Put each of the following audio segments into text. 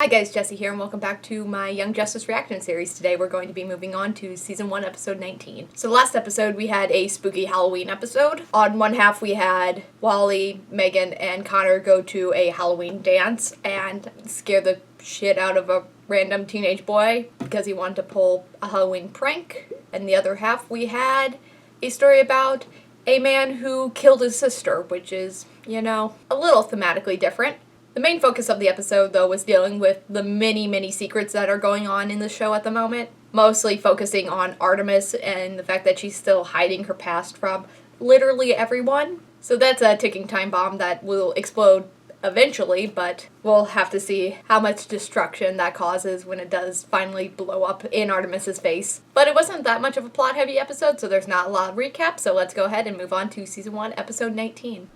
Hi guys, Jessie here, and welcome back to my Young Justice reaction series. Today we're going to be moving on to Season 1, Episode 19. So last episode we had a spooky Halloween episode. On one half we had Wally, Megan, and Connor go to a Halloween dance and scare the shit out of a random teenage boy because he wanted to pull a Halloween prank. And the other half we had a story about a man who killed his sister, which is, you know, a little thematically different. The main focus of the episode, though, was dealing with the many secrets that are going on in the show at the moment. Mostly focusing on Artemis and the fact that she's still hiding her past from literally everyone. So that's a ticking time bomb that will explode eventually, but we'll have to see how much destruction that causes when it does finally blow up in Artemis's face. But it wasn't that much of a plot-heavy episode, so there's not a lot of recap, so let's go ahead and move on to Season 1, Episode 19.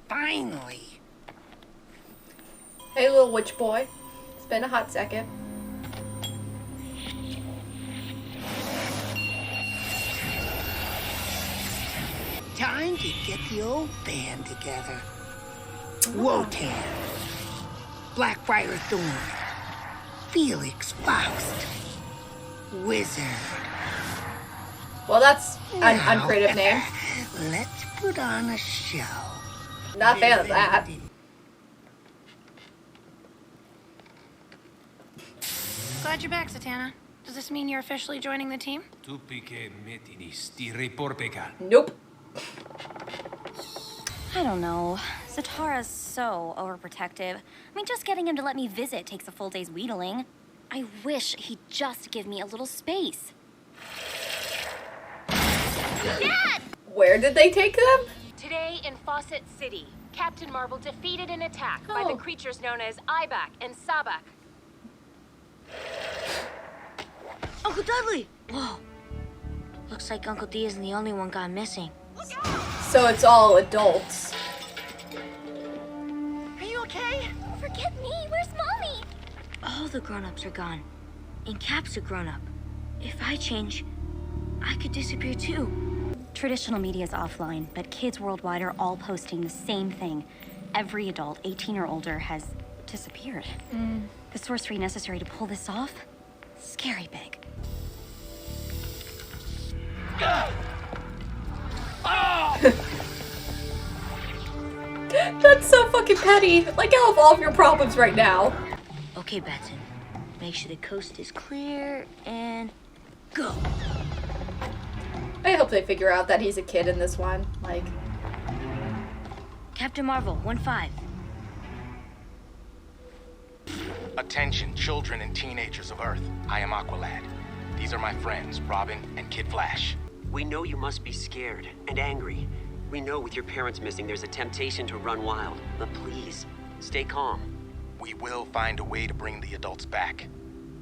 Finally! Hey, little witch boy. It's been a hot second. Time to get the old band together. Wotan, Blackbriar Thorn, Felix Faust, Wizard. Well, that's an uncreative name. Let's put on a show. Not a fan of that. Glad you're back, Zatanna. Does this mean you're officially joining the team? Nope. I don't know. Zatara's so overprotective. I mean, just getting him to let me visit takes a full day's wheedling. I wish he'd just give me a little space. Dad! Where did they take them? Today in Fawcett City, Captain Marvel defeated an attack by the creatures known as Ibak and Sabak. Uncle Dudley! Whoa. Looks like Uncle D isn't the only one gone missing. So it's all adults. Are you okay? Forget me. Where's Mommy? All the grown-ups are gone. And Cap's a grown-up. If I change, I could disappear too. Traditional media is offline, but kids worldwide are all posting the same thing. Every adult 18 or older has disappeared. The sorcery necessary to pull this off? Scary big. That's so fucking petty. Like, I'll have all of your problems right now. Okay, Batson. Make sure the coast is clear and go. I hope they figure out that he's a kid in this one. Like, Captain Marvel, 1-5. Attention, children and teenagers of Earth. I am Aqualad. These are my friends, Robin and Kid Flash. We know you must be scared and angry. We know with your parents missing, there's a temptation to run wild. But please, stay calm. We will find a way to bring the adults back.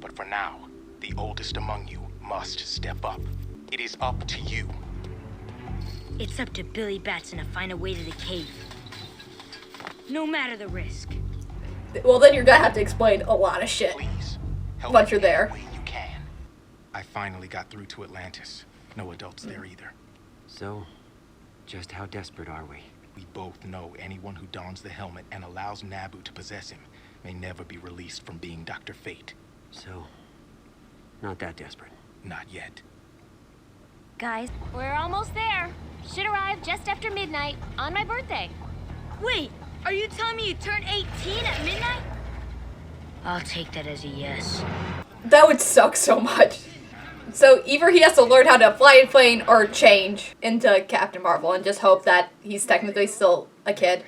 But for now, the oldest among you must step up. It is up to you. It's up to Billy Batson to find a way to the cave. No matter the risk. well, then you're gonna have to explain a lot of shit Please, help once me you're there. any way you can. I finally got through to Atlantis. No adults there either. So, just how desperate are we? We both know anyone who dons the helmet and allows Nabu to possess him may never be released from being Dr. Fate. So, not that desperate. Not yet. Guys, We're almost there. Should arrive just after midnight on my birthday. wait! Are you telling me you turned 18 at midnight? I'll take that as a yes. That would suck so much. So either he has to learn how to fly a plane or change into Captain Marvel and just hope that he's technically still a kid.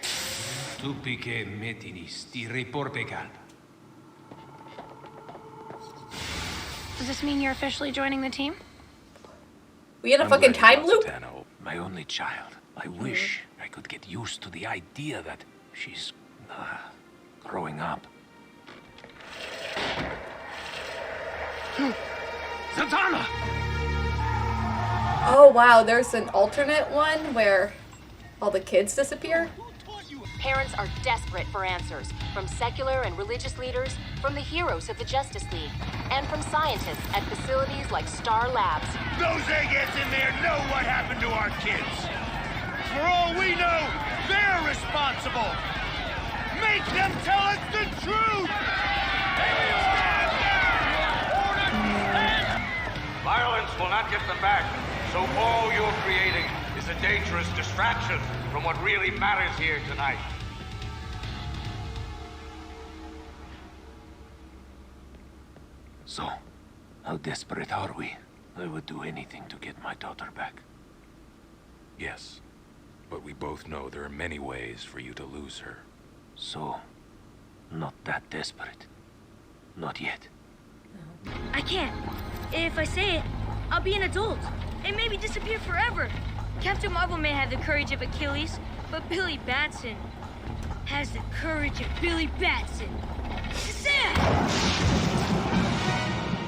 Does this mean you're officially joining the team? We in a fucking time loop? Zatanna, my only child. I wish I could get used to the idea that she's growing up. Zatanna! Oh wow, there's an alternate one where all the kids disappear? Parents are desperate for answers from secular and religious leaders, from the heroes of the Justice League, and from scientists at facilities like Star Labs. Those eggheads in there know what happened to our kids. For all we know, they're responsible. Make them tell us the truth! can't get them back. So all you're creating is a dangerous distraction from what really matters here tonight. So, how desperate are we? I would do anything to get my daughter back. Yes, but we both know there are many ways for you to lose her. So, not that desperate. Not yet. I can't. If I say it, I'll be an adult and maybe disappear forever. Captain Marvel may have the courage of Achilles, but Billy Batson has the courage of Billy Batson. Shazam!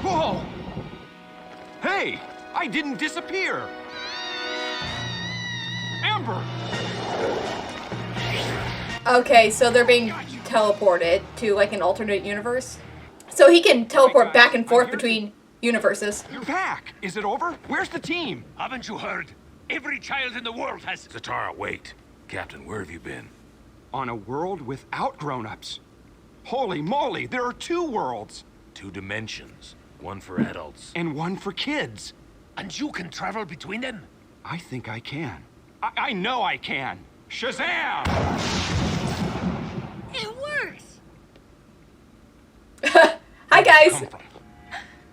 Whoa! Hey! I didn't disappear! Amber! Okay, so they're being teleported to like an alternate universe. So he can teleport back and forth between universes. You're back! Is it over? Where's the team? Haven't you heard? Every child in the world has... Zatara, wait. Captain, where have you been? On a world without grown-ups. Holy moly, there are 2 worlds! 2 dimensions. One for adults. And one for kids. And you can travel between them? I think I can. I know I can. Shazam! It works! Hi, guys.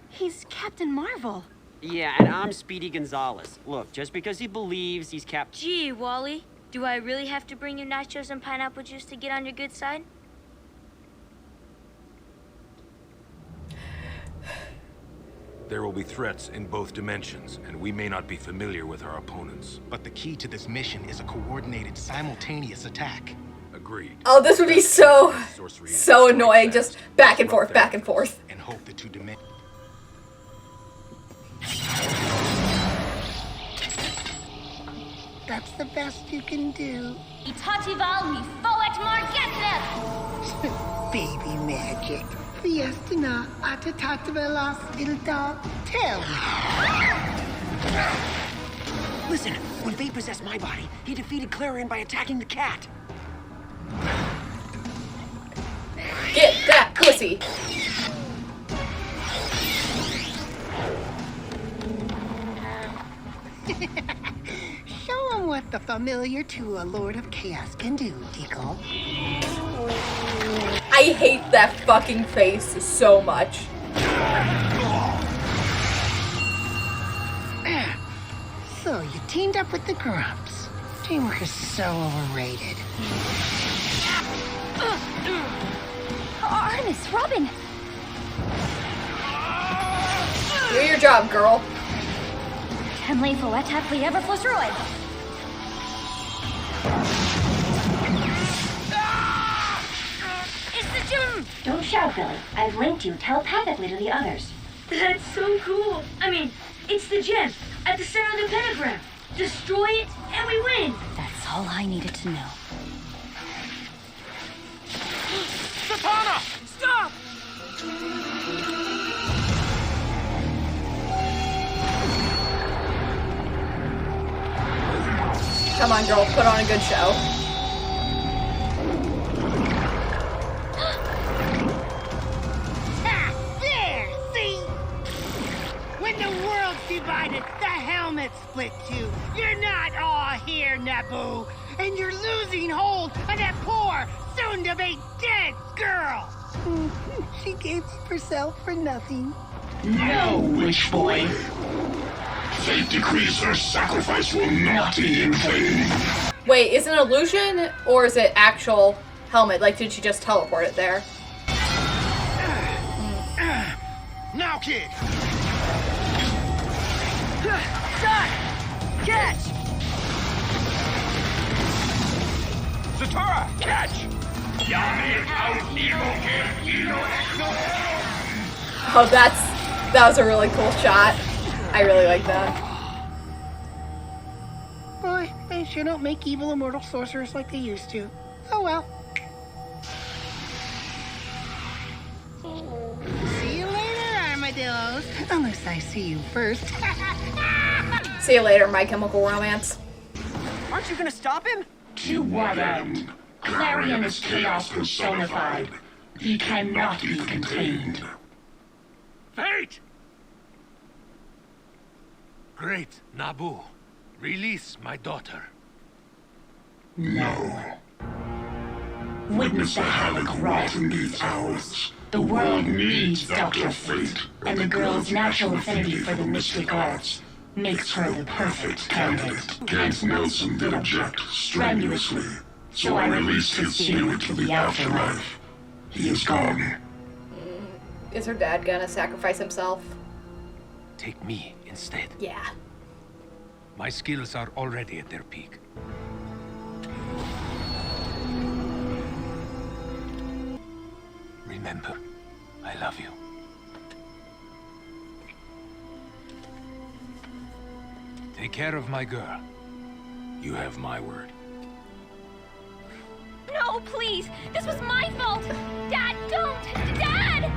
He's Captain Marvel. Yeah, and I'm Speedy Gonzalez. Look, just because he believes he's Gee, Wally, do I really have to bring you nachos and pineapple juice to get on your good side? There will be threats in both dimensions, and we may not be familiar with our opponents. But the key to this mission is a coordinated, simultaneous attack. Agreed. Oh, this would be so annoying. fast. Just back and forth, back and forth. And hope the 2 dimensions... That's the best you can do. Baby magic. Fiestina, atatavelas, ilda, tell me. Listen, when Fate possessed my body, he defeated Clarion by attacking the cat. Get that pussy. Show him what the familiar to a Lord of Chaos can do, Deagle. I hate that fucking face so much. So you teamed up with the Grumps. Teamwork is so overrated. Ernest, Robin! Do your job, girl. Temley Folletta Everflow Roy. It's the gym! Don't shout, Billy. I've linked you telepathically to the others. That's so cool. I mean, it's the gem at the center of the pentagram. Destroy it, and we win. That's all I needed to know. Satana! Stop! Come on, girl. Put on a good show. There! See? When the world's divided, the helmet split too. You're not all here, Naboo. And you're losing hold on that poor, soon-to-be dead girl. She gave up herself for nothing. No, witch boy. Fate decrees her sacrifice will not be in vain. Wait, is it an illusion or is it actual helmet? Like, did she just teleport it there? Now, kid! Shot! Catch! Zatara, catch! Oh, that was a really cool shot. I really like that. Boy, they sure don't make evil immortal sorcerers like they used to. Oh well. See you later, armadillos. Unless I see you first. See you later, My Chemical Romance. Aren't you gonna stop him? To what end? Clarion is chaos personified. He cannot be contained. Fate! Great, Naboo. Release my daughter. No. Witness the havoc wrought in these hours. The world needs Dr. Fate, and the girl's natural affinity for the mystic arts makes her the perfect candidate. Kent Nelson did object strenuously, so I released his spirit to the afterlife. He is gone. Is her dad gonna sacrifice himself? Take me instead. Yeah. My skills are already at their peak. Remember, I love you. Take care of my girl. You have my word. No, please! This was my fault! Dad, don't! Dad!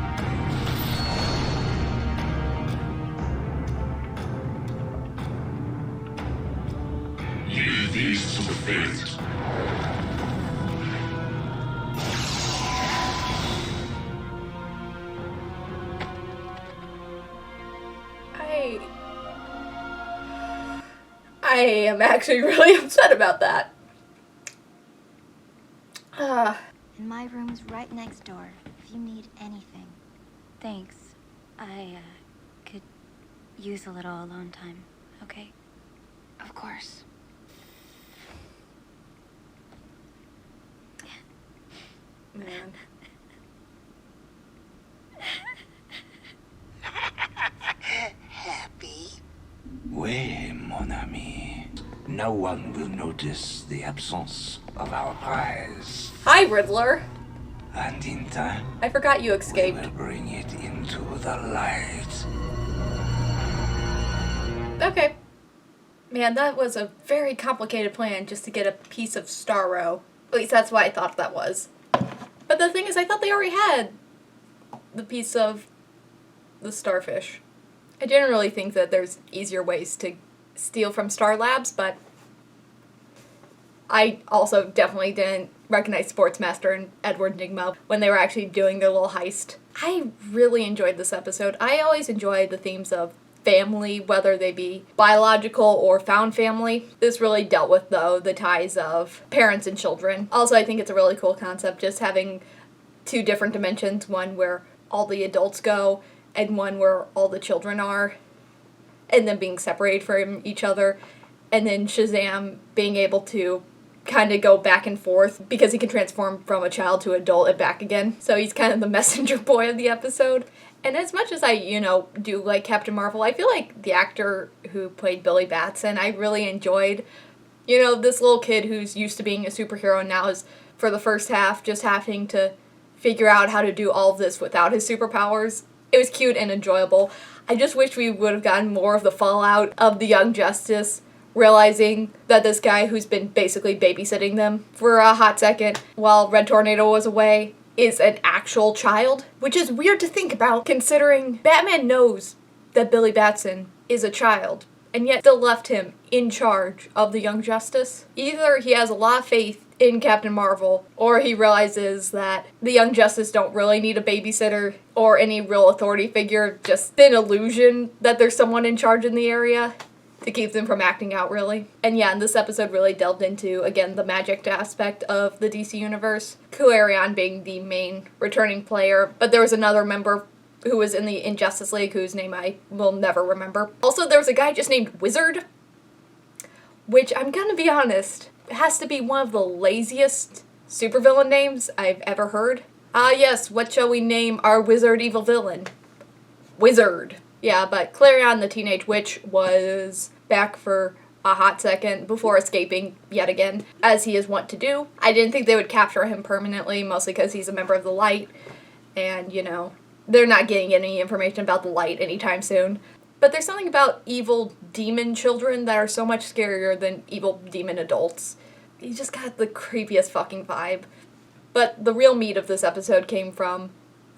Leave these to fate. I am actually really upset about that. And my room's right next door, if you need anything. Thanks. I, could use a little alone time, okay? Of course. Man. Happy? Oui, mon ami. No one will notice the absence of our prize. Hi, Riddler. And in time, I forgot you escaped. we will bring it into the light. Okay. Man, that was a very complicated plan just to get a piece of Starro. At least that's what I thought that was. But the thing is, I thought they already had the piece of the starfish. I didn't really think that there's easier ways to steal from Star Labs, but I also definitely didn't recognize Sportsmaster and Edward Nigma when they were actually doing their little heist. I really enjoyed this episode. I always enjoy the themes of family, whether they be biological or found family. This really dealt with, though, the ties of parents and children. Also, I think it's a really cool concept, just having two different dimensions, one where all the adults go, and one where all the children are, and then being separated from each other, and then Shazam being able to kind of go back and forth because he can transform from a child to adult and back again. So he's kind of the messenger boy of the episode. And as much as I, do like Captain Marvel, I feel like the actor who played Billy Batson, I really enjoyed. This little kid who's used to being a superhero and now is, for the first half, just having to figure out how to do all of this without his superpowers. It was cute and enjoyable. I just wish we would have gotten more of the fallout of the Young Justice realizing that this guy who's been basically babysitting them for a hot second while Red Tornado was away is an actual child, which is weird to think about considering Batman knows that Billy Batson is a child and yet still left him in charge of the Young Justice. Either he has a lot of faith in Captain Marvel, or he realizes that the Young Justice don't really need a babysitter or any real authority figure, just an illusion that there's someone in charge in the area to keep them from acting out, really. And yeah, and this episode really delved into, again, the magic aspect of the DC Universe. Kuarian being the main returning player, but there was another member who was in the Injustice League whose name I will never remember. Also, there was a guy just named Wizard, which, I'm gonna be honest, has to be one of the laziest supervillain names I've ever heard. Yes, what shall we name our wizard evil villain? Wizard. Yeah, but Clarion the Teenage Witch was back for a hot second before escaping yet again, as he is wont to do. I didn't think they would capture him permanently, mostly because he's a member of the Light, and, they're not getting any information about the Light anytime soon. But there's something about evil demon children that are so much scarier than evil demon adults. You just got the creepiest fucking vibe. But the real meat of this episode came from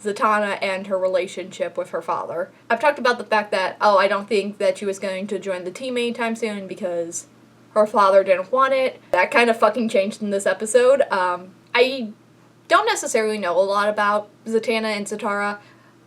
Zatanna and her relationship with her father. I've talked about the fact that, I don't think that she was going to join the team anytime soon because her father didn't want it. That kind of fucking changed in this episode. I don't necessarily know a lot about Zatanna and Zatara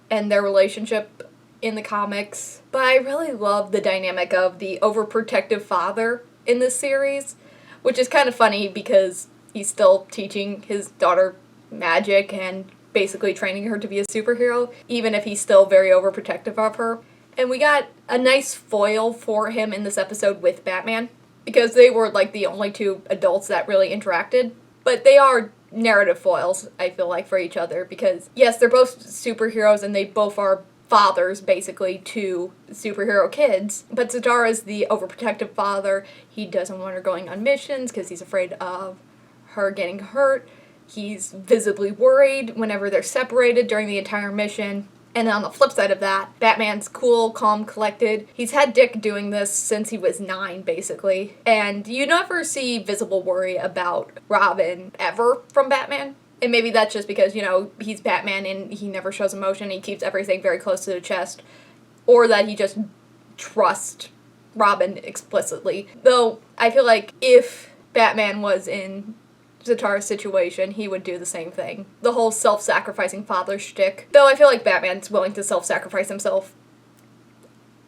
and their relationship in the comics, but I really love the dynamic of the overprotective father in this series, which is kind of funny because he's still teaching his daughter magic and basically training her to be a superhero, even if he's still very overprotective of her. And we got a nice foil for him in this episode with Batman, because they were like the only two adults that really interacted. But they are narrative foils, I feel like, for each other, because yes, they're both superheroes and they both are fathers, basically, to superhero kids. But Zatara is the overprotective father. He doesn't want her going on missions because he's afraid of her getting hurt. He's visibly worried whenever they're separated during the entire mission. And on the flip side of that, Batman's cool, calm, collected. He's had Dick doing this since he was 9, basically. And you never see visible worry about Robin ever from Batman. And maybe that's just because, you know, he's Batman and he never shows emotion. He keeps everything very close to the chest. Or that he just trusts Robin explicitly. Though, I feel like if Batman was in Zatara's situation, he would do the same thing. The whole self-sacrificing father shtick. Though I feel like Batman's willing to self-sacrifice himself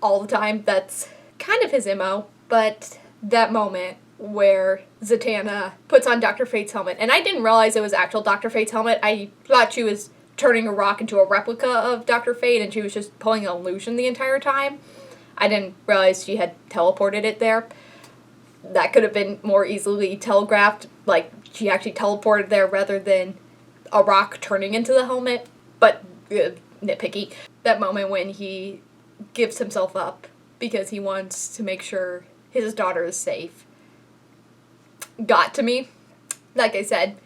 all the time. That's kind of his MO. But that moment where Zatanna puts on Dr. Fate's helmet, and I didn't realize it was actual Dr. Fate's helmet. I thought she was turning a rock into a replica of Dr. Fate, and she was just pulling an illusion the entire time. I didn't realize she had teleported it there. That could have been more easily telegraphed, like she actually teleported there rather than a rock turning into the helmet. But nitpicky. That moment when he gives himself up because he wants to make sure his daughter is safe got to me. Like I said,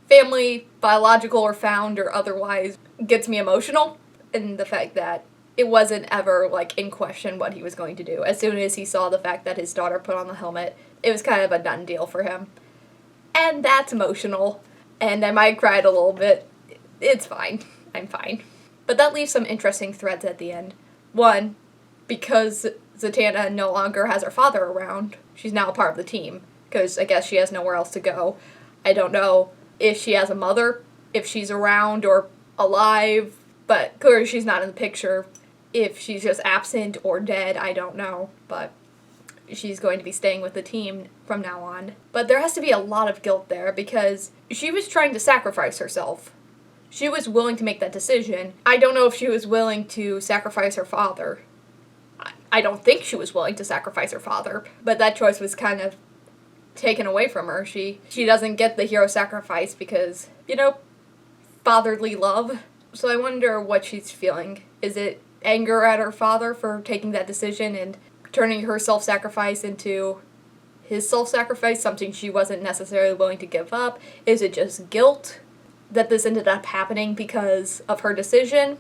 family, biological or found or otherwise, gets me emotional. And the fact that it wasn't ever like in question what he was going to do. As soon as he saw the fact that his daughter put on the helmet, it was kind of a done deal for him. And that's emotional. And I might have cried a little bit. It's fine. I'm fine. But that leaves some interesting threads at the end. One, because Zatanna no longer has her father around, she's now a part of the team. Because I guess she has nowhere else to go. I don't know if she has a mother, if she's around or alive, but clearly she's not in the picture. If she's just absent or dead, I don't know. But she's going to be staying with the team from now on. But there has to be a lot of guilt there because she was trying to sacrifice herself. She was willing to make that decision. I don't know if she was willing to sacrifice her father. I don't think she was willing to sacrifice her father, but that choice was kind of taken away from her. She doesn't get the hero sacrifice because, you know, fatherly love. So I wonder what she's feeling. Is it anger at her father for taking that decision and turning her self-sacrifice into his self-sacrifice, something she wasn't necessarily willing to give up? Is it just guilt that this ended up happening because of her decision?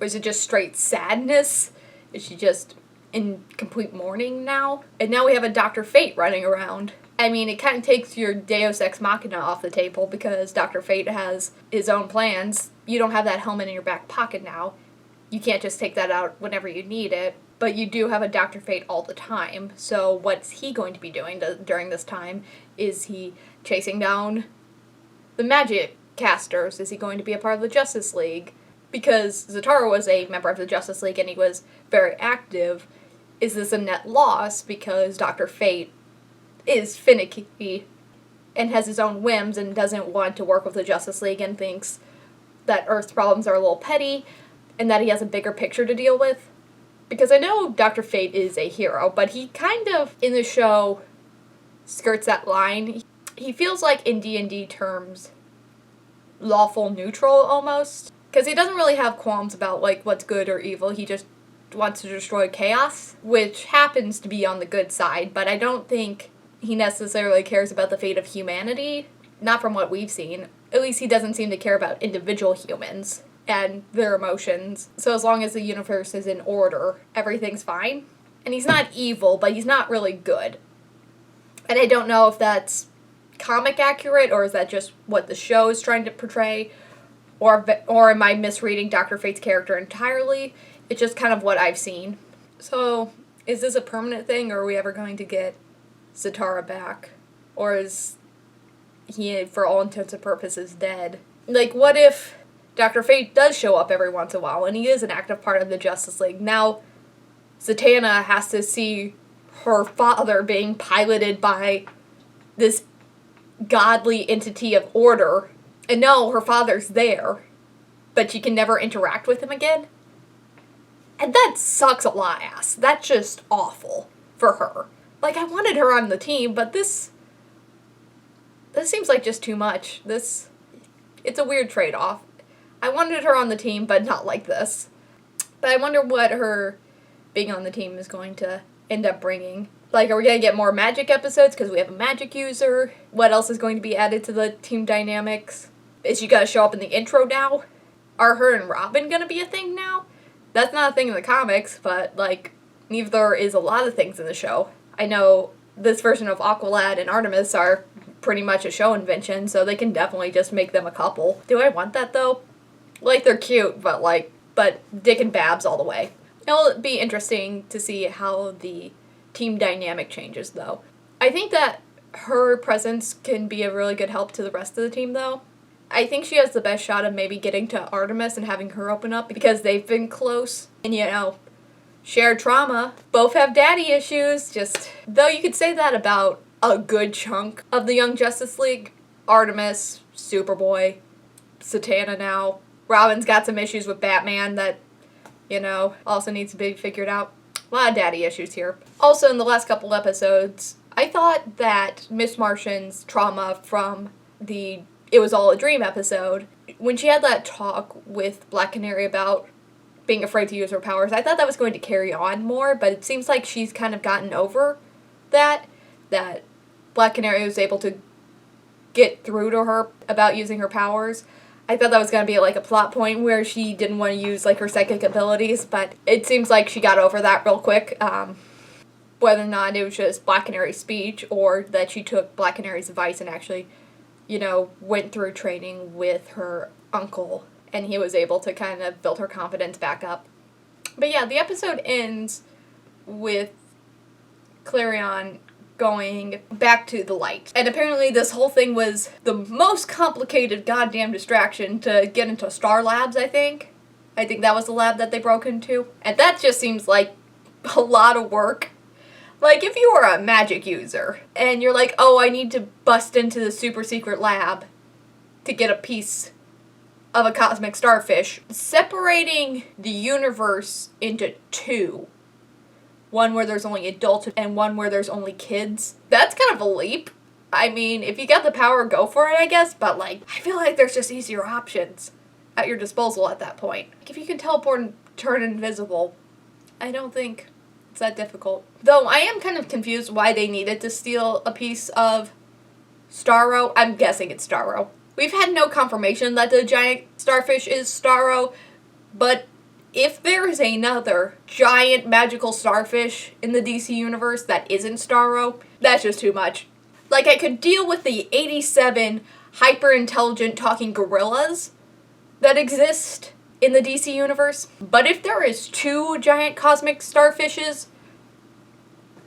Or is it just straight sadness? Is she just in complete mourning now? And now we have a Dr. Fate running around. I mean, it kind of takes your Deus Ex Machina off the table because Dr. Fate has his own plans. You don't have that helmet in your back pocket now. You can't just take that out whenever you need it. But you do have a Dr. Fate all the time. So what's he going to be doing during this time? Is he chasing down the magic casters? Is he going to be a part of the Justice League? Because Zatara was a member of the Justice League and he was very active. Is this a net loss because Dr. Fate is finicky and has his own whims and doesn't want to work with the Justice League and thinks that Earth's problems are a little petty and that he has a bigger picture to deal with? Because I know Dr. Fate is a hero, but he kind of, in the show, skirts that line. He feels like, in D&D terms, lawful neutral, almost. Because he doesn't really have qualms about, like, what's good or evil. He just wants to destroy chaos, which happens to be on the good side, but I don't think he necessarily cares about the fate of humanity. Not from what we've seen. At least he doesn't seem to care about individual humans and their emotions. So as long as the universe is in order, everything's fine. And he's not evil, but he's not really good. And I don't know if that's comic accurate, or is that just what the show is trying to portray, or am I misreading Dr. Fate's character entirely? It's just kind of what I've seen. So, is this a permanent thing, or are we ever going to get Zatara back? Or is he, for all intents and purposes, dead? Like, what if Dr. Fate does show up every once in a while, and he is an active part of the Justice League. Now, Zatanna has to see her father being piloted by this godly entity of order, and no, her father's there, but she can never interact with him again. And that sucks a lot ass. That's just awful for her. Like, I wanted her on the team, but this seems like just too much. It's a weird trade-off. I wanted her on the team, but not like this. But I wonder what her being on the team is going to end up bringing. Like, are we going to get more magic episodes because we have a magic user? What else is going to be added to the team dynamics? Is she going to show up in the intro now? Are her and Robin going to be a thing now? That's not a thing in the comics, but, like, neither is a lot of things in the show. I know this version of Aqualad and Artemis are pretty much a show invention, so they can definitely just make them a couple. Do I want that, though? Like, they're cute, but Dick and Babs all the way. It'll be interesting to see how the team dynamic changes, though. I think that her presence can be a really good help to the rest of the team, though. I think she has the best shot of maybe getting to Artemis and having her open up because they've been close. And, you know, shared trauma. Both have daddy issues. Though you could say that about a good chunk of the Young Justice League. Artemis, Superboy, Zatanna now. Robin's got some issues with Batman that, you know, also needs to be figured out. A lot of daddy issues here. Also, in the last couple episodes, I thought that Miss Martian's trauma from the It Was All a Dream episode, when she had that talk with Black Canary about being afraid to use her powers, I thought that was going to carry on more, but it seems like she's kind of gotten over that Black Canary was able to get through to her about using her powers. I thought that was going to be like a plot point where she didn't want to use like her psychic abilities, but it seems like she got over that real quick. Whether or not it was just Black Canary's speech or that she took Black Canary's advice and actually, you know, went through training with her uncle and he was able to kind of build her confidence back up. But yeah, the episode ends with Clarion going back to the light. And apparently this whole thing was the most complicated goddamn distraction to get into Star Labs, I think. I think that was the lab that they broke into. And that just seems like a lot of work. Like, if you are a magic user and you're like, oh, I need to bust into the super secret lab to get a piece of a cosmic starfish, separating the universe into two, one where there's only adults and one where there's only kids, that's kind of a leap. I mean, if you got the power, go for it, I guess, but, like, I feel like there's just easier options at your disposal at that point. If you can teleport and turn invisible, I don't think it's that difficult. Though I am kind of confused why they needed to steal a piece of Starro. I'm guessing it's Starro. We've had no confirmation that the giant starfish is Starro, but if there is another giant magical starfish in the DC universe that isn't Starro, that's just too much. Like, I could deal with the 87 hyper-intelligent talking gorillas that exist in the DC universe, but if there is two giant cosmic starfishes,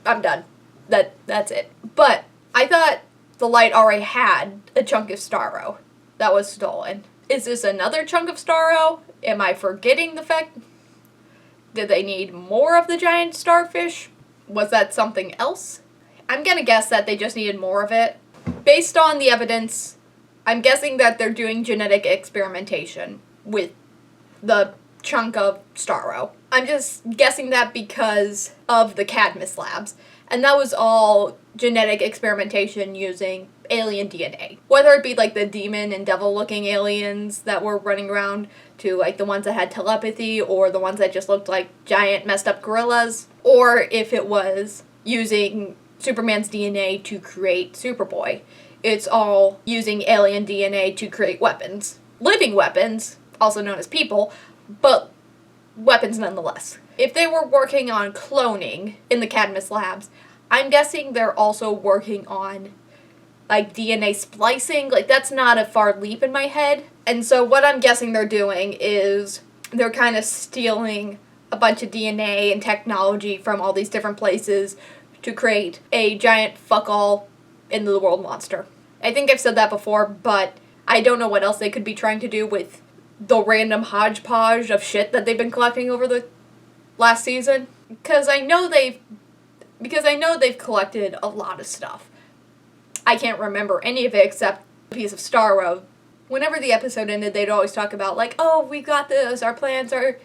I'm done. That's it. But I thought the light already had a chunk of Starro that was stolen. Is this another chunk of Starro? Am I forgetting the fact? Did they need more of the giant starfish? Was that something else? I'm gonna guess that they just needed more of it. Based on the evidence, I'm guessing that they're doing genetic experimentation with the chunk of Starro. I'm just guessing that because of the Cadmus labs. And that was all genetic experimentation using alien DNA. Whether it be like the demon and devil looking aliens that were running around to like the ones that had telepathy or the ones that just looked like giant messed up gorillas, or if it was using Superman's DNA to create Superboy. It's all using alien DNA to create weapons. Living weapons, also known as people, but weapons nonetheless. If they were working on cloning in the Cadmus labs, I'm guessing they're also working on like DNA splicing. Like, that's not a far leap in my head. And so what I'm guessing they're doing is they're kind of stealing a bunch of DNA and technology from all these different places to create a giant fuck-all end of the world monster. I think I've said that before, but I don't know what else they could be trying to do with the random hodgepodge of shit that they've been collecting over the last season. Because I know they've collected a lot of stuff. I can't remember any of it except a piece of Star Road. Whenever the episode ended, they'd always talk about, like, oh, we got this, our plans are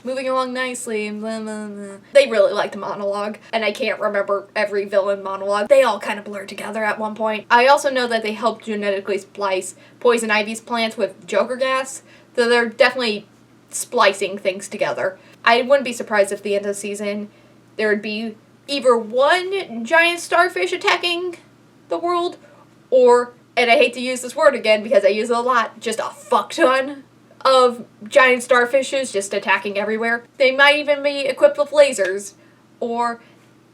moving along nicely, blah, blah, blah. They really liked the monologue, and I can't remember every villain monologue. They all kind of blurred together at one point. I also know that they helped genetically splice Poison Ivy's plants with Joker gas, so they're definitely splicing things together. I wouldn't be surprised if at the end of the season there would be either one giant starfish attacking the world, or, and I hate to use this word again because I use it a lot, just a fuck ton of giant starfishes just attacking everywhere. They might even be equipped with lasers, or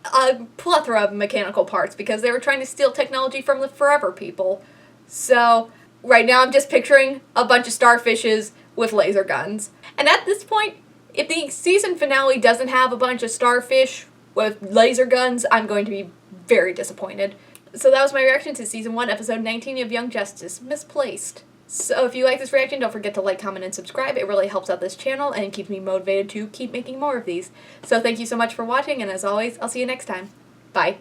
a plethora of mechanical parts, because they were trying to steal technology from the Forever people. So, right now I'm just picturing a bunch of starfishes with laser guns. And at this point, if the season finale doesn't have a bunch of starfish with laser guns, I'm going to be very disappointed. So that was my reaction to Season 1, Episode 19 of Young Justice, Misplaced. So if you like this reaction, don't forget to like, comment, and subscribe. It really helps out this channel and keeps me motivated to keep making more of these. So thank you so much for watching, and as always, I'll see you next time. Bye.